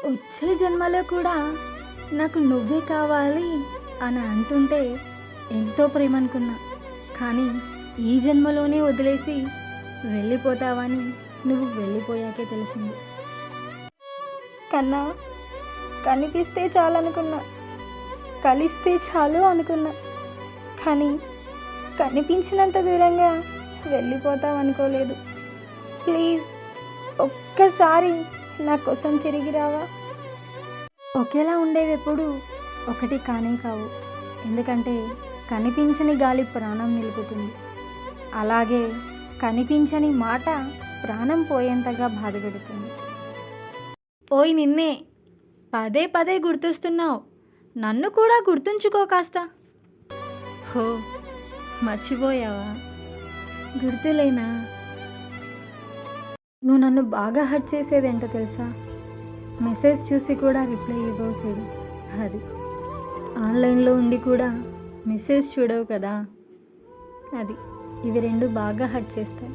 వచ్చే జన్మలో కూడా నాకు నువ్వే కావాలి అని అంటుంటే ఎంతో ప్రేమ అనుకున్నా. కానీ ఈ జన్మలోనే వదిలేసి వెళ్ళిపోతావని నువ్వు వెళ్ళిపోయాకే తెలిసింది. కన్నా కనిపిస్తే చాలు అనుకున్నా, కలిస్తే చాలు అనుకున్నా, కానీ కనిపించినంత దూరంగా వెళ్ళిపోతావు అనుకోలేదు. ప్లీజ్ ఒక్కసారి నా కోసం తిరిగి రావా? ఒకేలా ఉండేవి ఎప్పుడు ఒకటి కానే కావు. ఎందుకంటే కనిపించని గాలి ప్రాణం నిలుపుతుంది. అలాగే కనిపించని మాట ప్రాణం పోయేంతగా బాధపెడుతుంది. ఓయ్ నిన్నే పదే పదే గుర్తొస్తున్నావు, నన్ను కూడా గుర్తుంచుకో కాస్త. హో మర్చిపోయావా? గుర్తులేనా? నువ్వు నన్ను బాగా హర్ట్ చేసేదేంటో తెలుసా? మెసేజ్ చూసి కూడా రిప్లై ఇవ్వవు చూడు, అది. ఆన్లైన్లో ఉండి కూడా మెసేజ్ చూడవు కదా, అది. ఇవి రెండు బాగా హర్ట్ చేస్తాయి,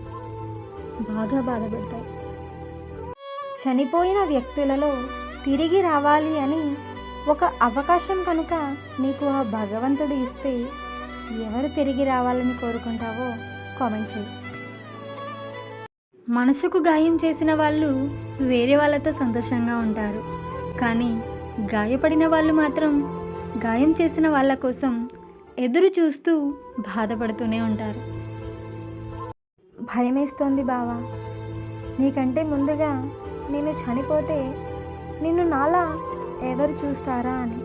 బాగా బాధపడతాయి. చనిపోయిన వ్యక్తులలో తిరిగి రావాలి అని ఒక అవకాశం కనుక నీకు ఆ భగవంతుడు ఇస్తే ఎవరు తిరిగి రావాలని కోరుకుంటావో కామెంట్ చేయి. మనసుకు గాయం చేసిన వాళ్ళు వేరే వాళ్ళతో సంతోషంగా ఉంటారు, కానీ గాయపడిన వాళ్ళు మాత్రం గాయం చేసిన వాళ్ళ కోసం ఎదురు చూస్తూ బాధపడుతూనే ఉంటారు. భయమేస్తోంది బావా, నీకంటే ముందుగా నేను చనిపోతే నిన్ను నాలా ఎవరు చూస్తారా అని.